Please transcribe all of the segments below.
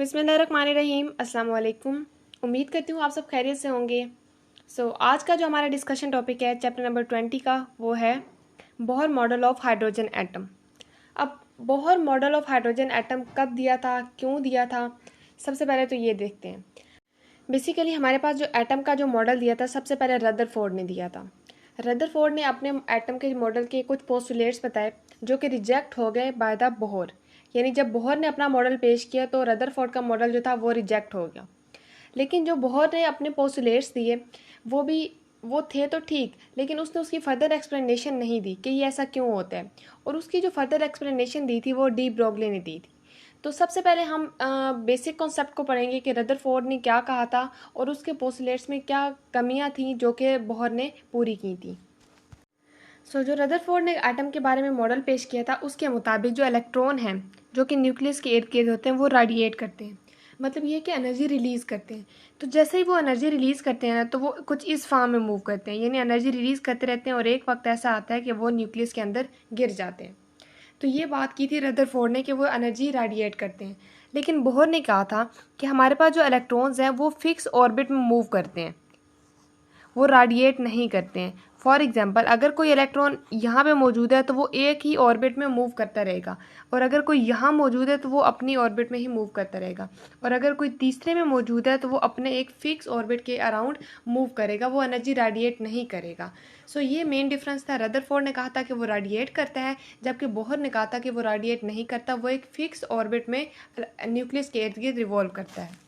बिस्मिल्लाहिर्रहमानिर्रहीम। अस्सलाम वालेकुम। उम्मीद करती हूँ आप सब खैरियत से होंगे। आज का जो हमारा डिस्कशन टॉपिक है चैप्टर नंबर 20 का, वो है Bohr model of hydrogen atom. अब Bohr model of hydrogen atom कब दिया था, क्यों दिया था, सबसे पहले तो ये देखते हैं। बेसिकली हमारे पास जो एटम का जो मॉडल दिया था, सबसे पहले रदरफोर्ड ने दिया था। रदरफोर्ड ने अपने एटम के मॉडल के कुछ पोस्टुलेट्स बताए जो कि रिजेक्ट हो गए बाय द बोहर। यानी जब बोहर ने अपना मॉडल पेश किया तो रदरफोर्ड का मॉडल जो था वो रिजेक्ट हो गया। लेकिन जो बोहर ने अपने पोस्टुलेट्स दिए वो थे तो ठीक, लेकिन उसने उसकी फर्दर एक्सप्लेनेशन नहीं दी कि ये ऐसा क्यों होता है। और उसकी जो फर्दर एक्सप्लेनेशन दी थी वो डी ब्रोगली ने दी थी। तो सबसे पहले हम बेसिक कॉन्सेप्ट को पढ़ेंगे कि रदरफोर्ड ने क्या कहा था और उसके पोस्टुलेट्स में क्या कमियां थी जो कि बोहर ने पूरी की थी। जो रदरफोर्ड ने एटम के बारे में मॉडल पेश किया था, उसके मुताबिक जो इलेक्ट्रॉन हैं जो कि न्यूक्लियस के इर्द गिर्द होते हैं वो रेडिएट करते हैं। मतलब ये कि एनर्जी रिलीज़ करते हैं। तो जैसे ही वो एनर्जी रिलीज़ करते हैं ना, तो वो कुछ इस फॉर्म में मूव करते हैं, यानी एनर्जी रिलीज़ करते रहते हैं और एक वक्त ऐसा आता है कि वो न्यूक्लियस के अंदर गिर जाते हैं। तो ये बात की थी रदरफोर्ड ने कि वो एनर्जी रेडिएट करते हैं। लेकिन बोहर ने कहा था कि हमारे पास जो इलेक्ट्रॉन्स हैं वो फिक्स ऑर्बिट में मूव करते हैं, वो रेडिएट नहीं करते हैं। फॉर एग्जांपल, अगर कोई इलेक्ट्रॉन यहाँ पे मौजूद है तो वो एक ही ऑर्बिट में मूव करता रहेगा, और अगर कोई यहाँ मौजूद है तो वो अपनी ऑर्बिट में ही मूव करता रहेगा, और अगर कोई तीसरे में मौजूद है तो वो अपने एक फिक्स ऑर्बिट के अराउंड मूव करेगा, वो एनर्जी रेडिएट नहीं करेगा। ये मेन डिफरेंस था। रदरफोर्ड ने कहा था कि वो रेडिएट करता है, जबकि बोहर ने कहा था कि वो रेडिएट नहीं करता, वो एक फिक्स ऑर्बिट में न्यूक्लियस के इर्द गिर्द रिवॉल्व करता है।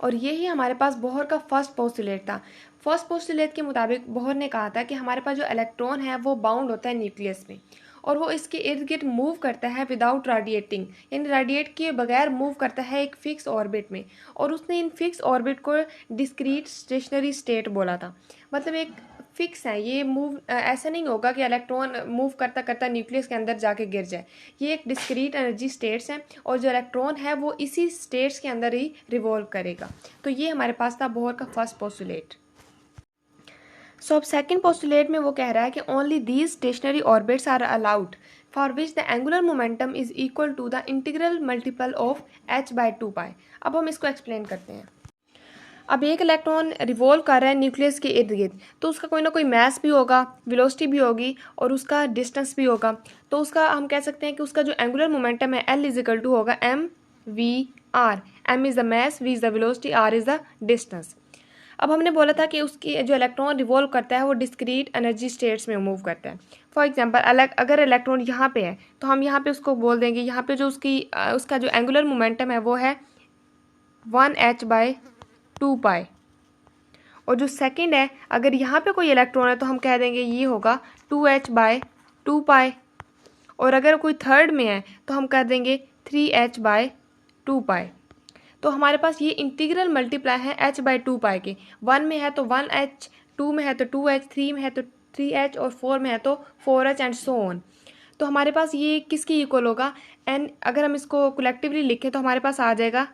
और यही हमारे पास बोहर का फर्स्ट पोस्टुलेट था। फर्स्ट पोस्टुलेट के मुताबिक बोहर ने कहा था कि हमारे पास जो इलेक्ट्रॉन है वो बाउंड होता है न्यूक्लियस में, और वो इसके इर्द गिर्द मूव करता है विदाउट रेडिएटिंग, यानी रेडिएट किए बगैर मूव करता है एक फिक्स ऑर्बिट में। और उसने इन फिक्स ऑर्बिट को डिस्क्रीट स्टेशनरी स्टेट बोला था। मतलब एक फिक्स है, ये मूव ऐसा नहीं होगा कि इलेक्ट्रॉन मूव करता करता न्यूक्लियस के अंदर जाके गिर जाए। ये एक डिस्क्रीट एनर्जी स्टेट्स हैं, और जो इलेक्ट्रॉन है वो इसी स्टेट्स के अंदर ही रिवॉल्व करेगा। तो ये हमारे पास था बोहर का फर्स्ट पोस्टुलेट। अब सेकंड पोस्टुलेट में वो कह रहा है कि only these stationary orbits are allowed for which the angular momentum is equal to the integral multiple of h/2π। अब हम इसको एक्सप्लेन करते हैं। अब एक इलेक्ट्रॉन रिवॉल्व कर रहा है न्यूक्लियस के इर्द गिर्द, तो उसका कोई ना कोई मास भी होगा, वेलोसिटी भी होगी, और उसका डिस्टेंस भी होगा। तो उसका हम कह सकते हैं कि उसका जो एंगुलर मोमेंटम है L होगा mv/r। m is the mass, v is the velocity, r is the distance. अब हमने बोला था कि उसकी जो इलेक्ट्रॉन रिवॉल्व करता है वो डिस्क्रीट एनर्जी स्टेट्स में मूव करता है। फॉर एग्जांपल, अगर इलेक्ट्रॉन यहाँ पे है तो हम यहाँ पे उसको बोल देंगे, यहाँ पे जो उसका जो एंगुलर मोमेंटम है वो है 1h/2π। और जो सेकंड है, अगर यहाँ पे कोई इलेक्ट्रॉन है तो हम कह देंगे ये होगा 2h/2π। और अगर कोई थर्ड में है तो हम कह देंगे 3h/2π। तो हमारे पास ये इंटीग्रल मल्टीप्लाई है h/2π के। 1 में है तो 1h, 2 में है तो 2h, 3 में है तो 3h, और 4 में है तो 4h एंड सो ऑन। तो हमारे पास ये किसकी इक्वल होगा, n। अगर हम इसको कलेक्टिवली लिखें तो हमारे पास आ जाएगा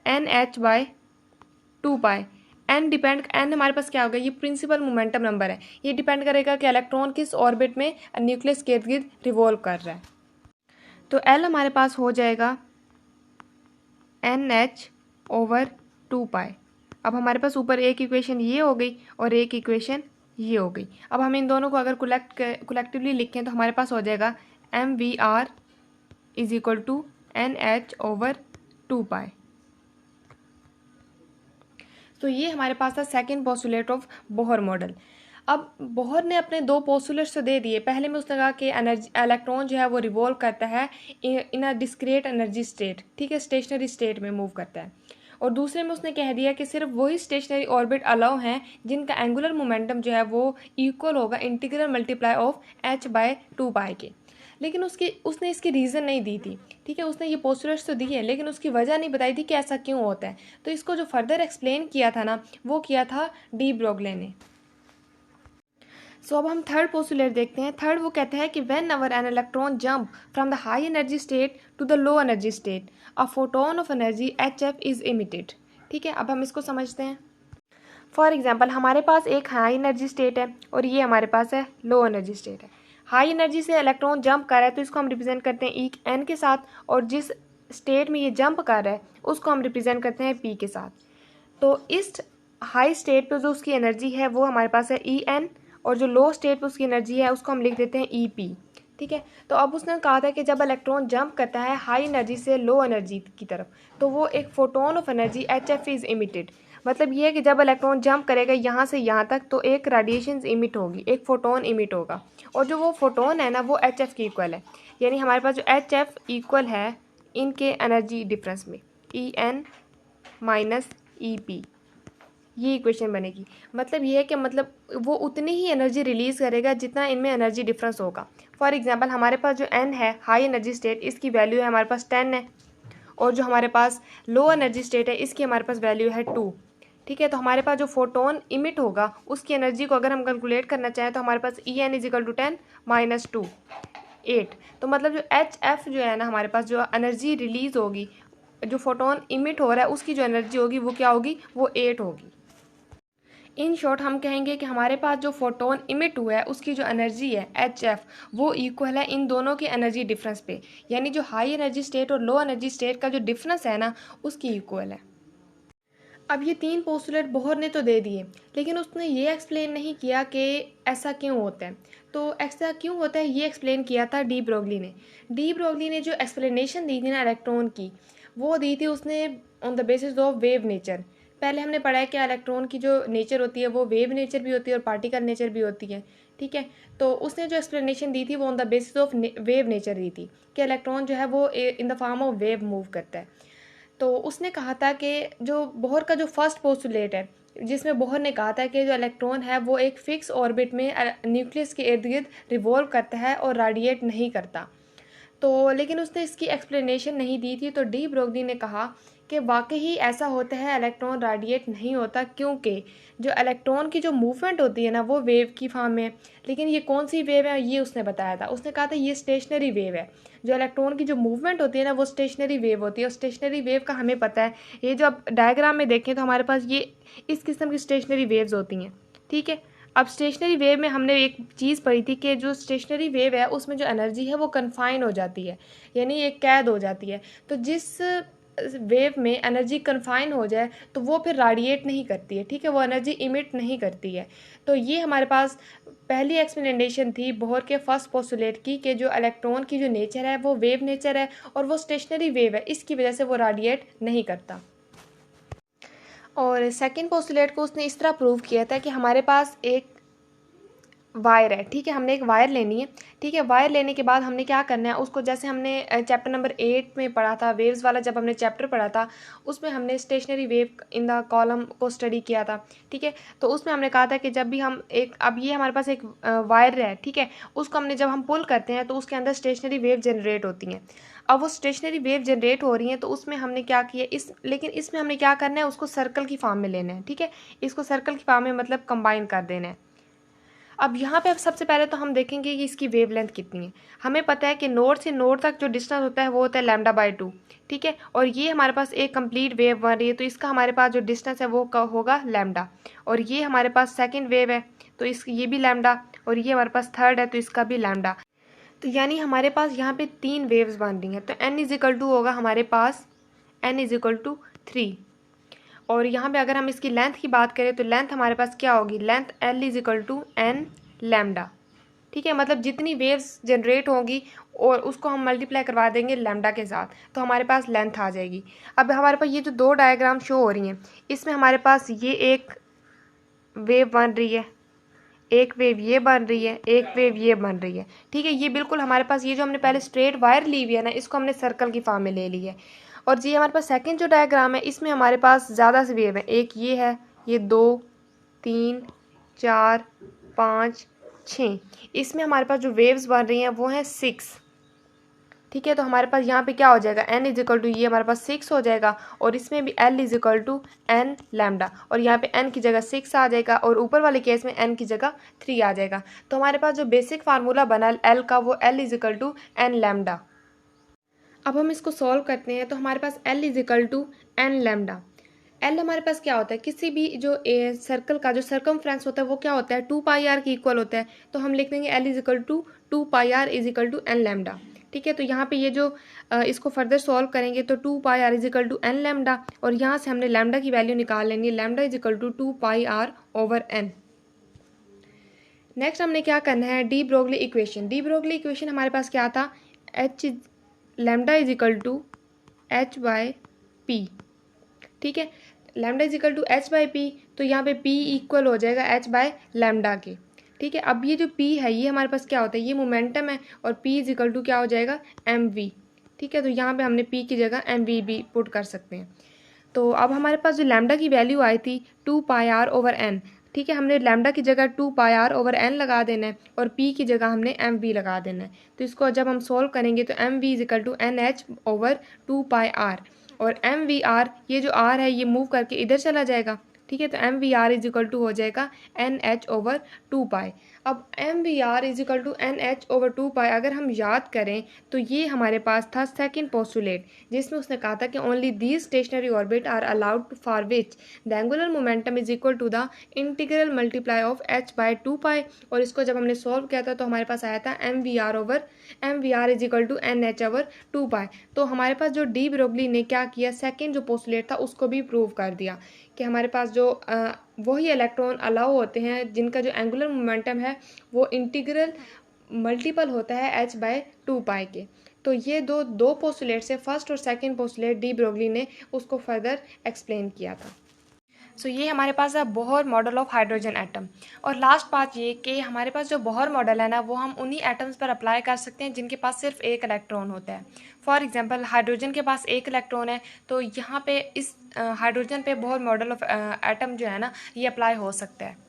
nh/2π। n हमारे पास क्या होगा, ये प्रिंसिपल मोमेंटम नंबर है। ये डिपेंड करेगा कि इलेक्ट्रॉन किस ऑर्बिट में न्यूक्लियस के इर्द गिर्द रिवॉल्व कर रहा है। तो l हमारे पास हो जाएगा nh/2π। अब हमारे पास ऊपर एक इक्वेशन ये हो गई और एक इक्वेशन ये हो गई। अब हम इन दोनों को अगर कलेक्टिवली लिखें तो हमारे पास हो जाएगा mvr is equal to nh/2π। तो ये हमारे पास था second postulate of Bohr model. अब बोहर ने अपने दो पोस्टुलेट्स तो दे दिए। पहले में उसने कहा कि इलेक्ट्रॉन जो है वो रिवॉल्व करता है इन अ डिस्क्रीट एनर्जी स्टेट, ठीक है, स्टेशनरी स्टेट में मूव करता है। और दूसरे में उसने कह दिया कि सिर्फ वही स्टेशनरी ऑर्बिट अलाउ हैं जिनका एंगुलर मोमेंटम जो है वो इक्वल होगा इंटीग्रल मल्टीप्लाई ऑफ h/2π के। लेकिन उसने इसकी रीज़न नहीं दी थी, ठीक है। उसने ये पोस्टुलेट्स तो दी है लेकिन उसकी वजह नहीं बताई थी कि ऐसा क्यों होता है। तो इसको जो फर्दर एक्सप्लेन किया था ना, वो किया था डी ब्रोगले ने। अब हम थर्ड पोस्टुलेट देखते हैं। थर्ड वो कहता है कि whenever an electron jump from the high energy state to the low energy state a photon of energy hf is emitted. ठीक है, अब हम इसको समझते हैं। फॉर एग्जाम्पल, हमारे पास एक हाई एनर्जी स्टेट है और ये हमारे पास है लो एनर्जी स्टेट है। हाई एनर्जी से इलेक्ट्रॉन जंप कर रहा है तो इसको हम रिप्रेजेंट करते हैं E n के साथ, और जिस स्टेट में ये जंप कर रहा है उसको हम रिप्रेजेंट करते हैं पी के साथ। तो इस हाई स्टेट पे जो उसकी एनर्जी है वो हमारे पास है ई एन, और जो लो स्टेट पे उसकी एनर्जी है उसको हम लिख देते हैं ई पी। ठीक है, तो अब उसने कहा था कि जब इलेक्ट्रॉन जंप करता है हाई एनर्जी से लो एनर्जी की तरफ तो वो एक photon of energy H F is emitted. मतलब ये है कि जब इलेक्ट्रॉन जंप करेगा यहाँ से यहाँ तक तो एक रेडिएशन इमिट होगी, एक फोटोन इमिट होगा, और जो वो फोटोन है ना वो एच एफ के इक्वल है। यानी हमारे पास जो एच एफ इक्वल है इनके एनर्जी डिफरेंस में E N minus E P, ये इक्वेशन बनेगी। मतलब ये है कि मतलब वो उतनी ही एनर्जी रिलीज़ करेगा जितना इनमें एनर्जी डिफरेंस होगा। फॉर एग्जांपल हमारे पास जो एन है हाई एनर्जी स्टेट, इसकी वैल्यू है हमारे पास 10 है, और जो हमारे पास लो एनर्जी स्टेट है इसकी हमारे पास वैल्यू है 2। ठीक है, तो हमारे पास जो फोटोन इमिट होगा उसकी एनर्जी को अगर हम कैलकुलेट करना चाहें तो हमारे पास E n is equal to 10 minus 2 8। तो मतलब जो एच एफ जो है ना हमारे पास जो एनर्जी रिलीज़ होगी, जो फोटोन इमिट हो रहा है उसकी जो एनर्जी होगी वो क्या होगी, वो 8 होगी। इन शॉर्ट हम कहेंगे कि हमारे पास जो फोटोन इमिट हुआ है उसकी जो एनर्जी है एच एफ वो इक्वल है इन दोनों के एनर्जी डिफरेंस पे, यानी जो हाई एनर्जी स्टेट और लो एनर्जी स्टेट का जो डिफरेंस है ना उसकी इक्वल है। अब ये 3 पोस्टुलेट बोहर ने तो दे दिए, लेकिन उसने ये एक्सप्लेन नहीं किया कि ऐसा क्यों होता है। तो ऐसा क्यों होता है ये एक्सप्लेन किया था डी ब्रोगली ने। डी ब्रोगली ने जो एक्सप्लेनेशन दी थी ना इलेक्ट्रॉन की, वो दी थी उसने on the basis of wave nature. पहले हमने पढ़ा है कि इलेक्ट्रॉन की जो नेचर होती है वो वेव नेचर भी होती है और पार्टिकल नेचर भी होती है। ठीक है, तो उसने जो एक्सप्लेनेशन दी थी वो on the basis of wave nature दी थी कि इलेक्ट्रॉन जो है वो in the form of wave move करता है। तो उसने कहा था कि जो बोहर का जो फर्स्ट पोस्टुलेट है जिसमें बोहर ने कहा था कि जो इलेक्ट्रॉन है वो एक फ़िक्स ऑर्बिट में न्यूक्लियस के इर्द गिर्द रिवॉल्व करता है और रेडिएट नहीं करता। तो लेकिन उसने इसकी एक्सप्लेनेशन नहीं दी थी। तो डी ब्रोगली ने कहा कि वाकई ही ऐसा होता है, इलेक्ट्रॉन रेडिएट नहीं होता, क्योंकि जो इलेक्ट्रॉन की जो मूवमेंट होती है ना वो वेव की फॉर्म में। लेकिन ये कौन सी वेव है ये उसने बताया था। उसने कहा था ये स्टेशनरी वेव है। जो इलेक्ट्रॉन की जो मूवमेंट होती है ना वो स्टेशनरी वेव होती है, और स्टेशनरी वेव का हमें पता है, ये जो आप डायग्राम में देखें तो हमारे पास ये इस किस्म की स्टेशनरी वेव्स होती हैं। ठीक है, अब स्टेशनरी वेव में हमने एक चीज़ पढ़ी थी कि जो स्टेशनरी वेव है उसमें जो एनर्जी है वो कन्फाइन हो जाती है, यानी एक कैद हो जाती है। तो जिस वेव में एनर्जी कन्फाइन हो जाए तो वो फिर रेडिएट नहीं करती है। ठीक है, वो एनर्जी इमिट नहीं करती है। तो ये हमारे पास पहली एक्सप्लेनेशन थी बोहर के फर्स्ट पोस्टुलेट की कि जो इलेक्ट्रॉन की जो नेचर है वो वेव नेचर है और वो स्टेशनरी वेव है, इसकी वजह से वो रेडिएट नहीं करता। और सेकंड पोस्टुलेट को उसने इस तरह प्रूव किया था कि हमारे पास एक वायर है। ठीक है, हमने एक वायर लेनी है। ठीक है, वायर लेने के बाद हमने क्या करना है उसको, जैसे हमने चैप्टर नंबर 8 में पढ़ा था वेव्स वाला, जब हमने चैप्टर पढ़ा था उसमें हमने stationary wave in the column को स्टडी किया था। ठीक है, तो उसमें हमने कहा था कि जब भी हम एक, अब ये हमारे पास एक वायर है, ठीक है, उसको हमने जब हम पुल करते हैं तो उसके अंदर स्टेशनरी वेव जनरेट होती हैं। अब वो स्टेशनरी वेव जनरेट हो रही हैं तो उसमें हमने क्या किया, लेकिन इसमें हमने क्या करना है, उसको सर्कल की फॉर्म में लेना है। ठीक है, इसको सर्कल की फॉर्म में मतलब कंबाइन कर देना है। अब यहाँ पे अब सबसे पहले तो हम देखेंगे कि इसकी वेवलेंथ कितनी है। हमें पता है कि नोड से नोड तक जो डिस्टेंस होता है वो होता है λ/2। ठीक है, और ये हमारे पास एक कंप्लीट वेव बन रही है तो इसका हमारे पास जो डिस्टेंस है वो होगा लैम्डा। और ये हमारे पास सेकंड वेव है तो ये भी लैम्डा, और ये हमारे पास थर्ड है तो इसका भी लैम्डा। तो यानी हमारे पास यहाँ पे 3 वेव्स बन रही हैं। तो n = होगा हमारे पास n = 3। और यहाँ पे अगर हम इसकी लेंथ की बात करें तो लेंथ हमारे पास क्या होगी, लेंथ L = n लैम्डा। ठीक है, मतलब जितनी वेव्स जनरेट होंगी और उसको हम मल्टीप्लाई करवा देंगे लैम्डा के साथ तो हमारे पास लेंथ आ जाएगी। अब हमारे पास ये जो 2 डायग्राम शो हो रही हैं इसमें हमारे पास ये एक वेव बन रही है, एक वेव ये बन रही है, एक वेव ये बन रही है। ठीक है, ये बिल्कुल हमारे पास ये जो हमने पहले स्ट्रेट वायर ली हुई है ना इसको हमने सर्कल की फॉर्म में ले ली है। और ये हमारे पास सेकंड जो डायग्राम है इसमें हमारे पास ज़्यादा से वेव है, एक ये है, ये 2 3 4 5 6, इसमें हमारे पास जो वेव्स बन रही हैं वो हैं 6। ठीक है, तो हमारे पास यहाँ पे क्या हो जाएगा, n = ये हमारे पास 6 हो जाएगा, और इसमें भी L = n लैम्डा, और यहाँ पे n की जगह 6 आ जाएगा और ऊपर वाले केस में n की जगह 3 आ जाएगा। तो हमारे पास जो बेसिक फार्मूला बना L का वो L = n लैम्डा। अब हम इसको सॉल्व करते हैं तो हमारे पास L = n लैम्डा। L हमारे पास क्या होता है, किसी भी जो सर्कल का जो सर्कमफ्रेंस होता है वो क्या होता है 2πr के इक्वल होता है। तो हम लिख देंगे L = 2πr = n लैम्डा। ठीक है। तो यहाँ पे ये जो इसको फर्दर सॉल्व करेंगे तो 2 pi R is equal to n lambda, और यहाँ से हमने लैम्डा की वैल्यू निकाल लेनी है, lambda is equal to 2 pi R over N. Next हमने क्या करना है, de Broglie equation. De Broglie equation हमारे पास क्या था, H lambda is equal to H by P. ठीक है, lambda is equal to H by P, तो यहाँ पे पी इक्वल हो जाएगा एच बाय लैम्डा के। ठीक है, अब ये जो पी है ये हमारे पास क्या होता है, ये मोमेंटम है, और पी इज इक्वल टू क्या हो जाएगा, एम वी। ठीक है, तो यहाँ पे हमने पी की जगह एम वी भी पुट कर सकते हैं। तो अब हमारे पास जो लैम्डा की वैल्यू आई थी 2 पाई आर ओवर एन, ठीक है, हमने लैम्डा की जगह 2 पाई आर ओवर एन लगा देना है, और पी की जगह हमने एम वी लगा देना है। तो इसको जब हम सोल्व करेंगे तो M V is equal to N H over 2 pi R, और एम वी आर, ये जो आर है ये मूव करके इधर चला जाएगा। ठीक है, तो M V R is equal to हो जाएगा एन एच ओवर 2 पाई। अब M V R is equal to N H over 2 pi अगर हम याद करें तो ये हमारे पास था सेकंड पोस्टुलेट, जिसमें उसने कहा था कि only these stationary orbit are allowed for which the angular momentum is equal to the integral multiply of H by 2 pi. और इसको जब हमने सॉल्व किया था तो हमारे पास आया था M V R is equal to N H over 2 pi. तो हमारे पास जो डी ब्रोगली ने क्या किया, सेकेंड जो पोस्टुलेट था उसको भी प्रूव कर दिया कि हमारे पास जो वही इलेक्ट्रॉन अलाउ होते हैं जिनका जो एंगुलर मोमेंटम है वो इंटीग्रल मल्टीपल होता है एच बाय 2 पाई के। तो ये दो पोस्टुलेट से फर्स्ट और सेकंड पोस्टुलेट डी ब्रोगली ने उसको फर्दर एक्सप्लेन किया था। सो ये हमारे पास है Bohr model of hydrogen atom. और लास्ट बात ये कि हमारे पास जो बोहर मॉडल है ना वो हम उन्हीं एटम्स पर अप्लाई कर सकते हैं जिनके पास सिर्फ एक इलेक्ट्रॉन होता है। फॉर एग्जांपल हाइड्रोजन के पास एक इलेक्ट्रॉन है, तो यहाँ पे इस हाइड्रोजन पे बोहर मॉडल ऑफ एटम जो है ना ये अप्लाई हो सकता है।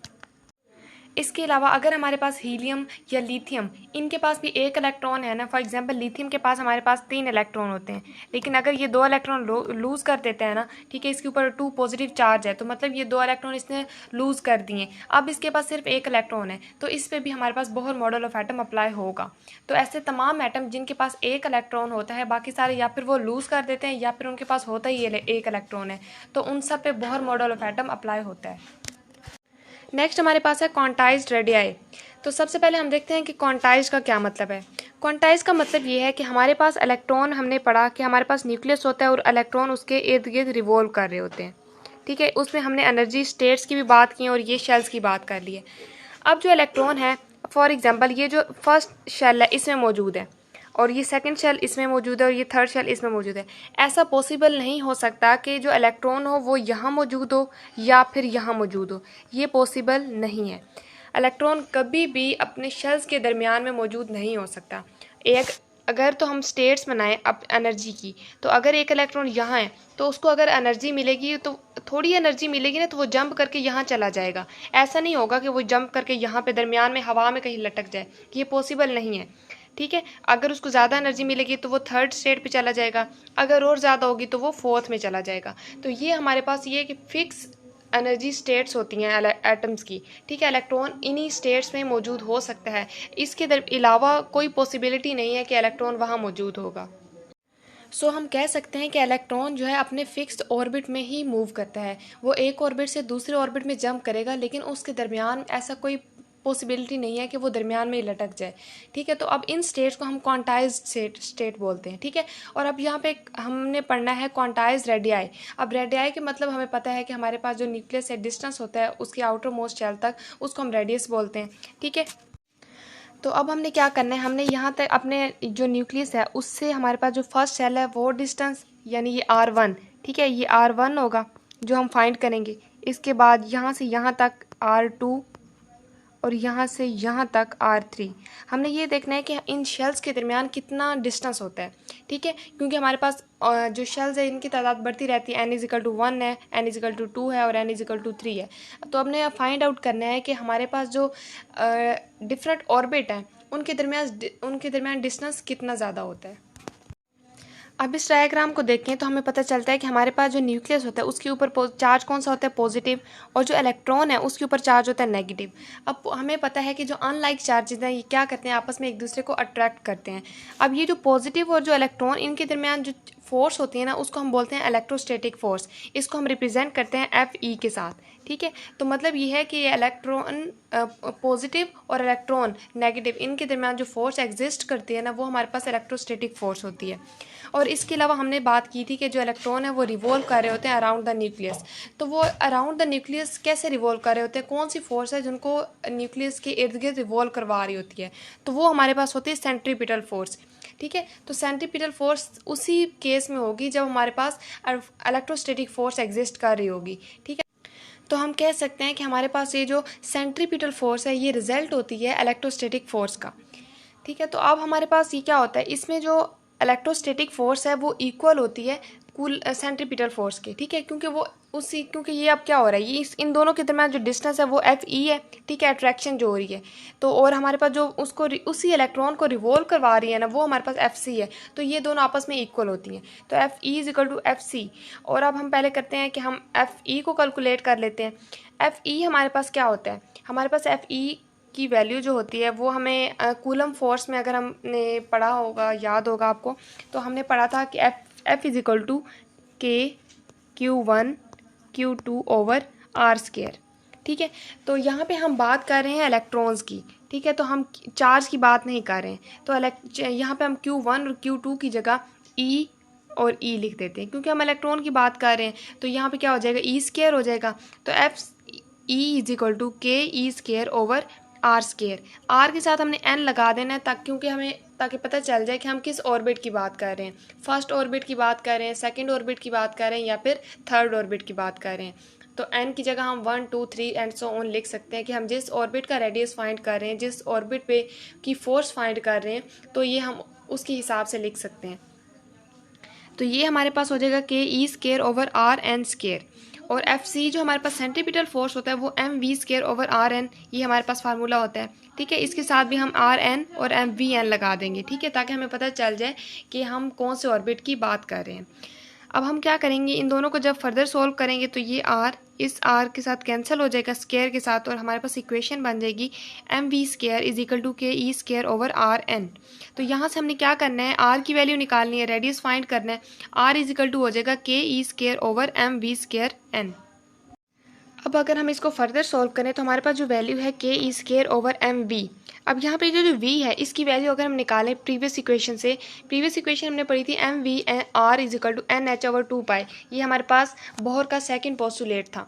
इसके अलावा अगर हमारे पास हीलियम या लिथियम, इनके पास भी एक इलेक्ट्रॉन है ना, फॉर एग्जांपल लिथियम के पास हमारे पास 3 इलेक्ट्रॉन होते हैं, लेकिन अगर ये 2 इलेक्ट्रॉन लूज़ कर देते हैं ना, ठीक है, इसके ऊपर 2 पॉजिटिव चार्ज है, तो मतलब ये 2 इलेक्ट्रॉन इसने लूज़ कर दिए, अब इसके पास सिर्फ एक इलेक्ट्रॉन है, तो इस पर भी हमारे पास Bohr model of atom apply होगा। तो ऐसे तमाम एटम जिनके पास एक इलेक्ट्रॉन होता है, बाकी सारे या फिर वो लूज़ कर देते हैं या फिर उनके पास होता ही एक इलेक्ट्रॉन है, तो उन सब पे Bohr model of atom apply होता है। नेक्स्ट हमारे पास है क्वांटाइज्ड रेडियाई। तो सबसे पहले हम देखते हैं कि क्वांटाइज का क्या मतलब है। क्वांटाइज का मतलब ये है कि हमारे पास इलेक्ट्रॉन, हमने पढ़ा कि हमारे पास न्यूक्लियस होता है और इलेक्ट्रॉन उसके इर्द गिर्द रिवॉल्व कर रहे होते हैं। ठीक है, उसमें हमने एनर्जी स्टेट्स की भी बात की और ये शेल्स की बात कर ली है। अब जो इलेक्ट्रॉन है, फॉर एग्जाम्पल ये जो फर्स्ट शेल है इसमें मौजूद है, और ये सेकंड शेल इसमें मौजूद है, और ये थर्ड शेल इसमें मौजूद है। ऐसा पॉसिबल नहीं हो सकता कि जो इलेक्ट्रॉन हो वो यहाँ मौजूद हो या फिर यहाँ मौजूद हो, ये पॉसिबल नहीं है। इलेक्ट्रॉन कभी भी अपने शेल्स के दरमियान में मौजूद नहीं हो सकता। एक अगर तो हम स्टेट्स बनाएं अब एनर्जी की, तो अगर एक इलेक्ट्रॉन यहाँ है तो उसको अगर एनर्जी मिलेगी तो थोड़ी एनर्जी मिलेगी ना, तो वो जंप करके यहाँ चला जाएगा। ऐसा नहीं होगा कि वो जंप करके यहाँ पे दरमियान में हवा में कहीं लटक जाए, ये पॉसिबल नहीं है। ठीक है, अगर उसको ज़्यादा एनर्जी मिलेगी तो वो थर्ड स्टेट पे चला जाएगा, अगर और ज़्यादा होगी तो वो फोर्थ में चला जाएगा। तो ये हमारे पास ये कि फिक्स एनर्जी स्टेट्स होती हैं एटम्स की। ठीक है, इलेक्ट्रॉन इन्हीं स्टेट्स में मौजूद हो सकता है, इसके अलावा कोई पॉसिबिलिटी नहीं है कि इलेक्ट्रॉन वहाँ मौजूद होगा। सो हम कह सकते हैं कि इलेक्ट्रॉन जो है अपने फिक्स्ड ऑर्बिट में ही मूव करता है, वो एक ऑर्बिट से दूसरे ऑर्बिट में जंप करेगा, लेकिन उसके दरमियान ऐसा कोई पॉसिबिलिटी नहीं है कि वो दरमियान में ही लटक जाए। ठीक है, तो अब इन स्टेट्स को हम क्वांटाइज्ड स्टेट बोलते हैं। ठीक है, और अब यहाँ पे हमने पढ़ना है क्वांटाइज्ड रेडियाई। अब रेडियाई के मतलब हमें पता है कि हमारे पास जो न्यूक्लियस है डिस्टेंस होता है उसके आउटर मोस्ट शेल तक, उसको हम रेडियस बोलते हैं। ठीक है, तो अब हमने क्या करना है, हमने यहाँ तक अपने जो न्यूक्लियस है उससे हमारे पास जो फर्स्ट सेल है वो डिस्टेंस, यानी ये R1, ठीक है, ये R1 होगा जो हम फाइंड करेंगे। इसके बाद यहाँ से यहाँ तक R2 और यहाँ से यहाँ तक R3। हमने ये देखना है कि इन शेल्स के दरमियान कितना डिस्टेंस होता है। ठीक है, क्योंकि हमारे पास जो शेल्स है इनकी तादाद बढ़ती रहती है, n=1 है, n=2 है और n=3 है। तो हमने फाइंड आउट करना है कि हमारे पास जो डिफरेंट ऑर्बिट हैं उनके दरमियान डिस्टेंस कितना ज़्यादा होता है। अब इस डायग्राम को देखें तो हमें पता चलता है कि हमारे पास जो न्यूक्लियस होता है उसके ऊपर चार्ज कौन सा होता है, पॉजिटिव, और जो इलेक्ट्रॉन है उसके ऊपर चार्ज होता है नेगेटिव। अब हमें पता है कि जो अनलाइक चार्जेस हैं ये क्या करते हैं, आपस में एक दूसरे को अट्रैक्ट करते हैं। अब ये जो पॉजिटिव और जो इलेक्ट्रॉन, इनके दरमियान जो फोर्स होती है ना, उसको हम बोलते हैं इलेक्ट्रोस्टैटिक फोर्स। इसको हम रिप्रेजेंट करते हैं Fe के साथ, ठीक है। तो मतलब ये है कि ये इलेक्ट्रॉन पॉजिटिव और इलेक्ट्रॉन नेगेटिव, इनके दरमियान जो फोर्स एग्जिस्ट करती है ना, वो हमारे पास इलेक्ट्रोस्टैटिक फोर्स होती है। और इसके अलावा हमने बात की थी कि जो इलेक्ट्रॉन है वो रिवॉल्व कर रहे होते हैं अराउंड द न्यूक्लियस। तो वो अराउंड द न्यूक्लियस कैसे रिवॉल्व कर रहे होते हैं, कौन सी फोर्स है जिनको न्यूक्लियस के इर्द गिर्द रिवॉल्व करवा रही होती है, तो वो हमारे पास होती है सेंट्रीपिटल फोर्स, ठीक है। तो सेंट्रीपिटल फोर्स उसी केस में होगी जब हमारे पास इलेक्ट्रोस्टैटिक फोर्स एग्जिस्ट कर रही होगी, ठीक है। तो हम कह सकते हैं कि हमारे पास ये जो सेंट्रीपिटल फोर्स है ये रिजल्ट होती है इलेक्ट्रोस्टैटिक फोर्स का, ठीक है। तो अब हमारे पास ये क्या होता है, इसमें जो इलेक्ट्रोस्टैटिक फोर्स है वो इक्वल होती है कुल सेंट्रीपिटल फोर्स के, ठीक है। क्योंकि ये अब क्या हो रहा है, ये इन दोनों के दरम्यान जो डिस्टेंस है वो Fe है, ठीक है, अट्रैक्शन जो हो रही है। तो और हमारे पास जो उसी इलेक्ट्रॉन को रिवॉल्व करवा रही है ना, वो हमारे पास Fc है। तो ये दोनों आपस में इक्वल होती हैं, तो Fe is equal to Fc। और अब हम पहले करते हैं कि हम Fe को कैलकुलेट कर लेते हैं। Fe हमारे पास क्या होता है, हमारे पास Fe की वैल्यू जो होती है वो हमें कूलम फोर्स में अगर हमने पढ़ा होगा, याद होगा आपको, तो हमने पढ़ा था कि F is equal to Q1 Q2 over R square, ठीक है। तो यहाँ पे हम बात कर रहे हैं इलेक्ट्रॉन्स की, ठीक है, तो हम चार्ज की बात नहीं कर रहे हैं। तो यहाँ पे हम Q1 और Q2 की जगह E और E लिख देते हैं, क्योंकि हम इलेक्ट्रॉन की बात कर रहे हैं। तो यहाँ पे क्या हो जाएगा, E स्क्वायर हो जाएगा। तो E is equal to KE square over R square. R के साथ हमने N लगा देना है ताकि पता चल जाए कि हम किस ऑर्बिट की बात कर रहे हैं, फर्स्ट ऑर्बिट की बात कर रहे हैं, सेकंड ऑर्बिट की बात कर रहे हैं, या फिर थर्ड ऑर्बिट की बात कर रहे हैं। तो N की जगह हम 1 2 3 एंड सो ऑन लिख सकते हैं कि हम जिस ऑर्बिट का रेडियस फाइंड कर रहे हैं, जिस ऑर्बिट पे की फोर्स फाइंड कर रहे हैं, तो ये हम उसके हिसाब से लिख सकते हैं। तो ये हमारे पास हो जाएगा KE square over RN square. और Fc जो हमारे पास सेंट्रीपिटल फोर्स होता है वो mv स्क्वायर ओवर Rn, ये हमारे पास फार्मूला होता है, ठीक है। इसके साथ भी हम Rn और mvn लगा देंगे, ठीक है, ताकि हमें पता चल जाए कि हम कौन से ऑर्बिट की बात कर रहे हैं। अब हम क्या करेंगे, इन दोनों को जब फर्दर सोल्व करेंगे तो ये R इस R के साथ कैंसिल हो जाएगा स्क्वायर के साथ, और हमारे पास इक्वेशन बन जाएगी mv square is equal to KE square over Rn। तो यहाँ से हमने क्या करना है, R की वैल्यू निकालनी है, रेडियस फाइंड करना है। R इज इक्वल टू हो जाएगा KE square over mv square n। अब अगर हम इसको फर्दर सॉल्व करें तो हमारे पास जो वैल्यू है KE स्क्वायर ओवर mv। अब यहाँ पे जो V है इसकी वैल्यू अगर हम निकालें प्रीवियस इक्वेशन हमने पढ़ी थी mv r is equal to NH over 2 pi, ये हमारे पास बोहर का सेकंड पोस्टुलेट था।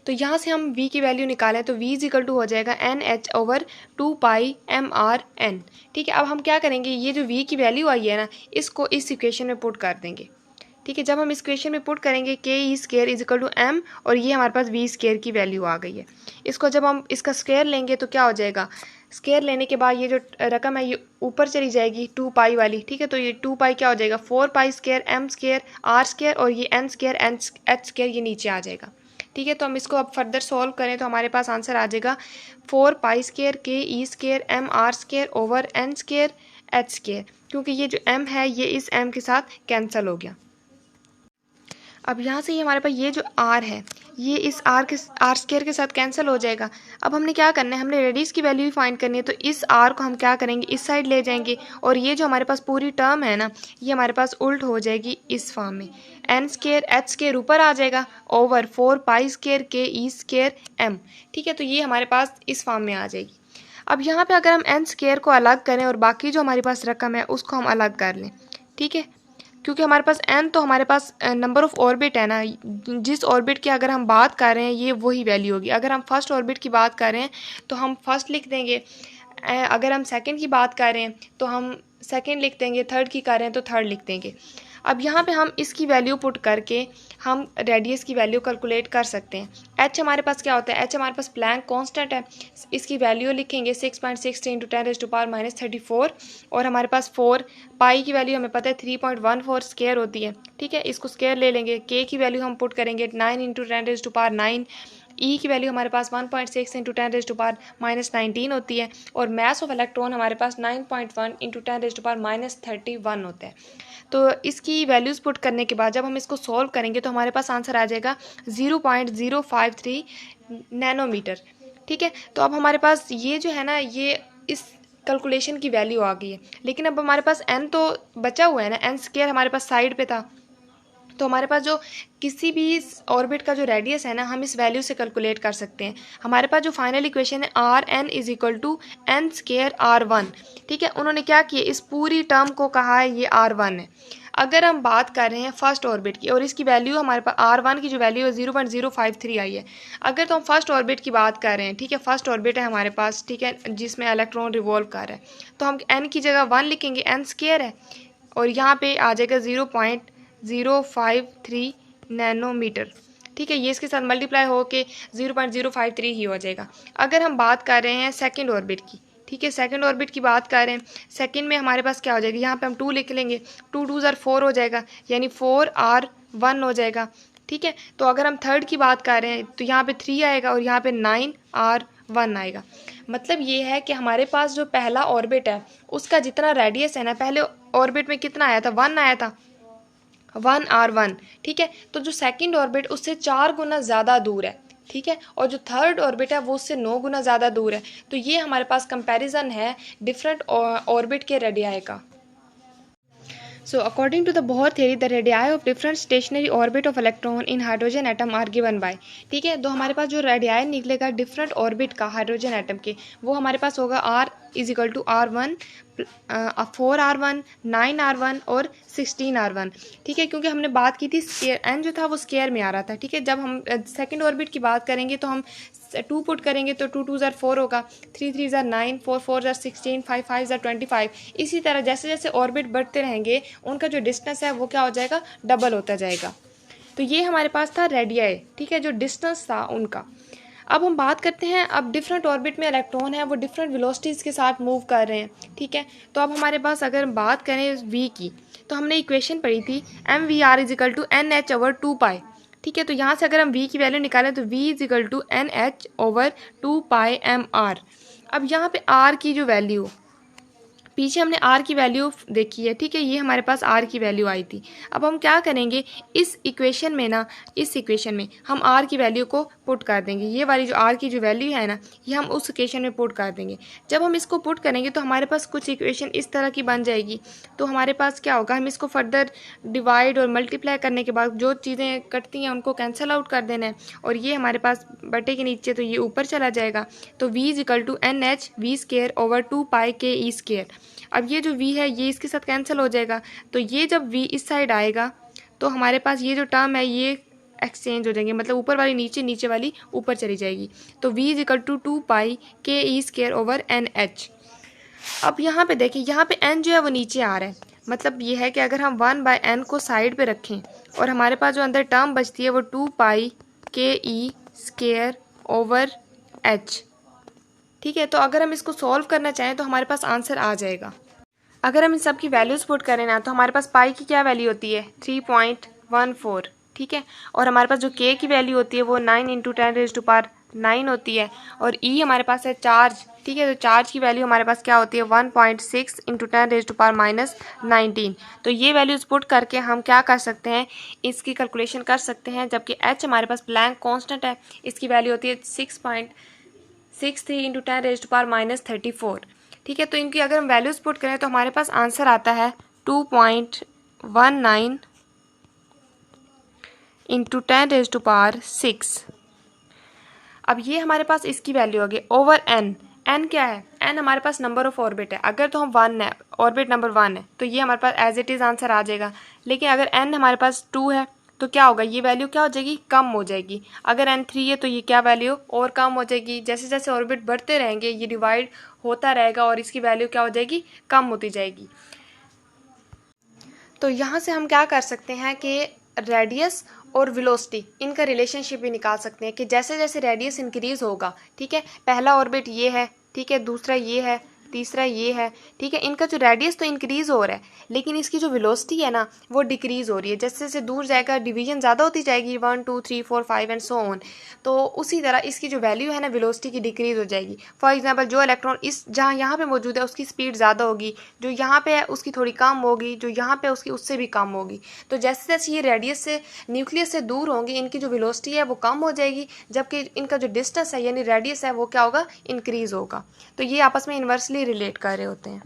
तो यहाँ से हम V की वैल्यू निकालें तो V इज इक्वल टू हो जाएगा NH ओवर 2 पाई MRN, ठीक है। अब हम क्या करेंगे, ये जो V की वैल्यू आई है ना, इसको इस इक्वेशन में पुट कर देंगे, ठीक है। जब हम इस इक्वेशन में पुट करेंगे KE square is equal to M, और ये हमारे पास V स्क्वायर की वैल्यू आ गई है। इसको जब हम इसका स्क्वायर लेंगे तो क्या हो जाएगा, स्क्वायर लेने के बाद ये जो रकम है ये ऊपर चली जाएगी 2 पाई वाली, ठीक है। तो ये 2 पाई क्या हो जाएगा, 4 pi square M square R square, और ये N स्क्वायर H स्क्वायर ये नीचे आ जाएगा, ठीक है। तो हम इसको अब फर्दर सॉल्व करें तो हमारे पास आंसर आ जाएगा 4 pi square KE square MR square over N square H square, क्योंकि ये जो M है ये इस M के साथ कैंसिल हो गया। अब यहाँ से ये हमारे पास ये जो R है ये इस R स्क्वायर के साथ कैंसिल हो जाएगा। अब हमने क्या करना है, हमने रेडियस की वैल्यू भी फाइंड करनी है। तो इस R को हम क्या करेंगे, इस साइड ले जाएंगे, और ये जो हमारे पास पूरी टर्म है ना, ये हमारे पास उल्ट हो जाएगी इस फॉर्म में, N स्क्वायर H स्क्वायर ऊपर आ जाएगा over 4 pi square KE square M, ठीक है। तो ये हमारे पास इस फॉर्म में आ जाएगी। अब यहाँ पे अगर हम N स्क्वायर को अलग करें और बाकी जो हमारे पास रकम है उसको हम अलग कर लें, ठीक है, क्योंकि हमारे पास n तो हमारे पास नंबर ऑफ ऑर्बिट है ना, जिस ऑर्बिट की अगर हम बात कर रहे हैं ये वही वैल्यू होगी। अगर हम फर्स्ट ऑर्बिट की बात कर रहे हैं तो हम फर्स्ट लिख देंगे, अगर हम सेकंड की बात कर रहे हैं तो हम सेकंड लिख देंगे, थर्ड की कर रहे हैं तो थर्ड लिख देंगे। अब यहाँ पे हम इसकी वैल्यू पुट करके हम रेडियस की वैल्यू कैलकुलेट कर सकते हैं। h हमारे पास क्या होता है, h हमारे पास प्लैंक कांस्टेंट है, इसकी वैल्यू लिखेंगे 6.63 इंटू 10⁻⁻⁻⁻⁴, और हमारे पास 4 पाई की वैल्यू हमें पता है 3.14 स्क्वायर होती है, ठीक है। इसको स्क्वायर ले लेंगे, k की वैल्यू हम पुट करेंगे 9 इंटू 10⁻⁹, E की वैल्यू हमारे पास 1.6 इंटू 10⁻⁻19 होती है, और मास ऑफ इलेक्ट्रॉन हमारे पास 9.1 इंटू 10⁻31 होता है। तो इसकी वैल्यूज़ पुट करने के बाद जब हम इसको सॉल्व करेंगे तो हमारे पास आंसर आ जाएगा 0.053 नैनोमीटर, ठीक है। तो अब हमारे पास ये जो है ना, ये इस कैलकुलेशन की वैल्यू आ गई है, लेकिन अब हमारे पास n तो बचा हुआ है ना, n स्क्वायर हमारे पास साइड पे था, तो हमारे पास जो किसी भी ऑर्बिट का जो रेडियस है ना, हम इस वैल्यू से कैलकुलेट कर सकते हैं। हमारे पास जो फाइनल इक्वेशन है R N is equal to N square R one, ठीक है। उन्होंने क्या किया, इस पूरी टर्म को कहा है ये आर वन है। अगर हम बात कर रहे हैं फर्स्ट ऑर्बिट की और इसकी वैल्यू हमारे पास आर वन की जो वैल्यू है 0.053 आई है। अगर तो हम फर्स्ट ऑर्बिट की बात कर रहे हैं, ठीक है, फर्स्ट ऑर्बिट है हमारे पास, ठीक है, जिसमें इलेक्ट्रॉन रिवॉल्व कर रहा है, तो हम एन की जगह 1 लिखेंगे, एन स्केयर है, और यहाँ पे आ जाएगा 0.053 नैनोमीटर, ठीक है। ये इसके साथ मल्टीप्लाई हो के 0.053 ही हो जाएगा। अगर हम बात कर रहे हैं सेकंड ऑर्बिट की, ठीक है, सेकंड ऑर्बिट की बात कर रहे हैं, सेकंड में हमारे पास क्या हो जाएगा, यहाँ पे हम 2 लिख लेंगे, 2 2 ज़र 4 हो जाएगा, यानी 4R1 हो जाएगा, ठीक है। तो अगर हम थर्ड की बात कर रहे हैं तो यहाँ पे 3 आएगा और यहाँ पे 9R1 आएगा। मतलब ये है कि हमारे पास जो पहला ऑर्बिट है उसका जितना रेडियस है ना, पहले ऑर्बिट में कितना आया था, 1 आया था, 1R1, ठीक है। तो जो सेकंड ऑर्बिट उससे 4 गुना ज़्यादा दूर है, ठीक है, और जो थर्ड ऑर्बिट है वो उससे 9 गुना ज़्यादा दूर है। तो ये हमारे पास कंपैरिजन है डिफरेंट ऑर्बिट के रेडियाई का। So according to the Bohr theory, the radii of different stationary orbit of electron in hydrogen atom are given by, ठीक है। तो हमारे पास जो रेडियाई निकलेगा डिफरेंट ऑर्बिट का हाइड्रोजन एटम के, वो हमारे पास होगा R is equal to R1, 4R1, 9R1 और 16R1, ठीक है। क्योंकि हमने बात की थी स्केयर, एन जो था वो स्केयर में आ रहा था, ठीक है। जब हम सेकंड ऑर्बिट की बात करेंगे तो हम 2 पुट करेंगे तो 2 2 ज़र 4 होगा, 3 3 ज़र 9, 4 4 ज़र 16, 5 5 ज़र 25। इसी तरह जैसे जैसे ऑर्बिट बढ़ते रहेंगे उनका जो डिस्टेंस है वो क्या हो जाएगा, डबल होता जाएगा। तो ये हमारे पास था रेडियाई, ठीक है, जो डिस्टेंस था उनका। अब हम बात करते हैं, अब डिफरेंट ऑर्बिट में इलेक्ट्रॉन है वो डिफरेंट वेलोसिटीज़ के साथ मूव कर रहे हैं, ठीक है। तो अब हमारे पास अगर हम बात करें वी की, तो हमने इक्वेशन पढ़ी थी mvr is equal to N H over 2 pi, ठीक है। तो यहाँ से अगर हम v की वैल्यू निकालें तो v is equal to N H over 2 pi M R. अब यहाँ पे r की जो वैल्यू, पीछे हमने r की वैल्यू देखी है, ठीक है, ये हमारे पास r की वैल्यू आई थी। अब हम क्या करेंगे, इस इक्वेशन में ना, इस इक्वेशन में हम r की वैल्यू को पुट कर देंगे। ये वाली जो r की जो वैल्यू है ना, ये हम उस इक्वेशन में पुट कर देंगे। जब हम इसको पुट करेंगे तो हमारे पास कुछ इक्वेशन इस तरह की बन जाएगी। तो हमारे पास क्या होगा, हम इसको फर्दर डिवाइड और मल्टीप्लाई करने के बाद जो चीज़ें कटती हैं उनको कैंसिल आउट कर देना है, और ये हमारे पास बटे के नीचे तो ये ऊपर चला जाएगा। तो v is equal to N H V square over 2 pi K E square. अब ये जो v है ये इसके साथ कैंसिल हो जाएगा, तो ये जब v इस साइड आएगा तो हमारे पास ये जो टर्म है ये एक्सचेंज हो जाएंगे, मतलब ऊपर वाली नीचे, नीचे वाली ऊपर चली जाएगी। तो v is equal to 2 pi K E square over N H. अब यहाँ पे देखिए, यहाँ पे n जो है वो नीचे आ रहा है, मतलब ये है कि अगर हम 1/n को साइड पे रखें और हमारे पास जो अंदर टर्म बचती है वो 2 pi K E square over H, ठीक है। तो अगर हम इसको सॉल्व करना चाहें तो हमारे पास आंसर आ जाएगा। अगर हम इन सब की वैल्यूज़ पुट करें ना, तो हमारे पास पाई की क्या वैल्यू होती है, 3.14, ठीक है। और हमारे पास जो के की वैल्यू होती है वो 9 × 10⁹ होती है। और ई हमारे पास है चार्ज, ठीक है। तो चार्ज की वैल्यू हमारे पास क्या होती है, 1.6 × 10⁻19। तो ये वैल्यूज़ पुट करके हम क्या कर सकते हैं, इसकी कैलकुलेशन कर सकते हैं। जबकि एच हमारे पास प्लैंक कांस्टेंट है, इसकी वैल्यू होती है 6.63 × 10⁻34, ठीक है। तो इनकी अगर हम वैल्यूज़ पुट करें तो हमारे पास आंसर आता है 2.19 × 10⁻6। अब ये हमारे पास इसकी वैल्यू होगी ओवर एन। एन क्या है, एन हमारे पास नंबर ऑफ ऑर्बिट है। अगर तो हम 1 है, ऑर्बिट नंबर 1 है, तो ये हमारे पास एज इट इज़ आंसर आ जाएगा। लेकिन अगर एन हमारे पास 2 है तो क्या होगा, ये वैल्यू क्या हो जाएगी, कम हो जाएगी। अगर n 3 है तो ये क्या वैल्यू और कम हो जाएगी। जैसे जैसे ऑर्बिट बढ़ते रहेंगे ये डिवाइड होता रहेगा और इसकी वैल्यू क्या हो जाएगी, कम होती जाएगी। तो यहाँ से हम क्या कर सकते हैं कि रेडियस और वेलोसिटी इनका रिलेशनशिप भी निकाल सकते हैं कि जैसे जैसे रेडियस इंक्रीज होगा, ठीक है, पहला ऑर्बिट ये है, ठीक है, दूसरा ये है, तीसरा ये है, ठीक है, इनका जो रेडियस तो इंक्रीज हो रहा है लेकिन इसकी जो वेलोसिटी है ना वो डिक्रीज हो रही है। जैसे जैसे दूर जाएगा डिवीजन ज़्यादा होती जाएगी, 1 2 3 4 5 एंड सो ऑन। तो उसी तरह इसकी जो वैल्यू है ना वेलोसिटी की डिक्रीज हो जाएगी। फॉर एग्जांपल जो इलेक्ट्रॉन इस जहाँ यहाँ पे मौजूद है उसकी स्पीड ज़्यादा होगी, जो यहाँ पे है उसकी थोड़ी कम होगी, जो यहाँ पे उसकी उससे भी कम होगी। तो जैसे जैसे ये रेडियस से न्यूक्लियस से दूर होंगे इनकी जो वेलोसिटी है वो कम हो जाएगी, जबकि इनका जो डिस्टेंस है यानी रेडियस है वो क्या होगा, इंक्रीज होगा। तो ये आपस में इन्वर्सली रिलेट कर रहे होते हैं।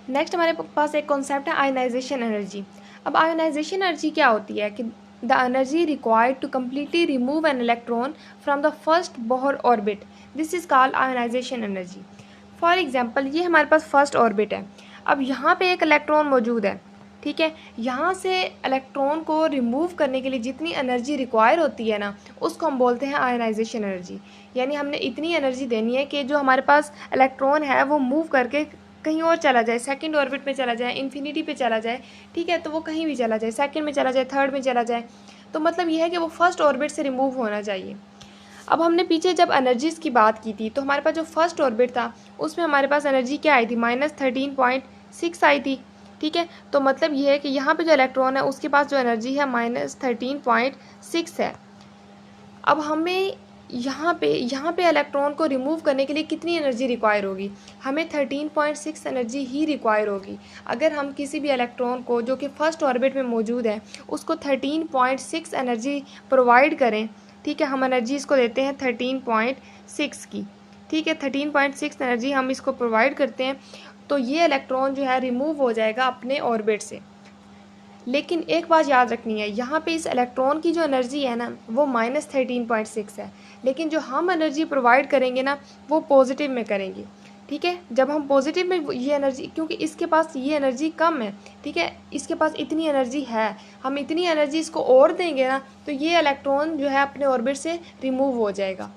नेक्स्ट हमारे पास एक कॉन्सेप्ट है आयोनाइजेशन एनर्जी। अब आयोनाइजेशन एनर्जी क्या होती है कि the energy required to completely remove an electron from the first Bohr orbit, this is called ionisation energy. For example ये हमारे पास फर्स्ट ऑर्बिट है, अब यहाँ पे एक इलेक्ट्रॉन मौजूद है, ठीक है। यहाँ से इलेक्ट्रॉन को रिमूव करने के लिए जितनी एनर्जी रिक्वायर होती है ना, उसको हम बोलते हैं आयोनाइजेशन एनर्जी। यानी हमने इतनी एनर्जी देनी है कि जो हमारे पास इलेक्ट्रॉन है वो मूव करके कहीं और चला जाए, सेकंड ऑर्बिट में चला जाए, इन्फिनिटी पे चला जाए, ठीक है। तो वो कहीं भी चला जाए, सेकंड में चला जाए, थर्ड में चला जाए, तो मतलब ये है कि वो फर्स्ट ऑर्बिट से रिमूव होना चाहिए। अब हमने पीछे जब एनर्जीज़ की बात की थी तो हमारे पास जो फर्स्ट ऑर्बिट था उसमें हमारे पास एनर्जी क्या आई थी, -13.6 आई थी, ठीक है। तो मतलब ये है कि यहाँ पे जो इलेक्ट्रॉन है उसके पास जो एनर्जी है -13.6 है। अब हमें यहाँ पे इलेक्ट्रॉन को रिमूव करने के लिए कितनी एनर्जी रिक्वायर होगी, हमें 13.6 एनर्जी ही रिक्वायर होगी। अगर हम किसी भी इलेक्ट्रॉन को जो कि फर्स्ट ऑर्बिट में मौजूद है उसको 13.6 एनर्जी प्रोवाइड करें, ठीक है, हम एनर्जी इसको देते हैं 13.6 की, ठीक है, 13.6 एनर्जी हम इसको प्रोवाइड करते हैं, तो ये इलेक्ट्रॉन जो है रिमूव हो जाएगा अपने ऑर्बिट से। लेकिन एक बात याद रखनी है, यहाँ पे इस इलेक्ट्रॉन की जो एनर्जी है ना वो -13.6 है, लेकिन जो हम एनर्जी प्रोवाइड करेंगे ना वो पॉजिटिव में करेंगे, ठीक है। जब हम पॉजिटिव में ये एनर्जी, क्योंकि इसके पास ये एनर्जी कम है, ठीक है, इसके पास इतनी एनर्जी है, हम इतनी एनर्जी इसको और देंगे ना तो ये इलेक्ट्रॉन जो है अपने ऑर्बिट से रिमूव हो जाएगा।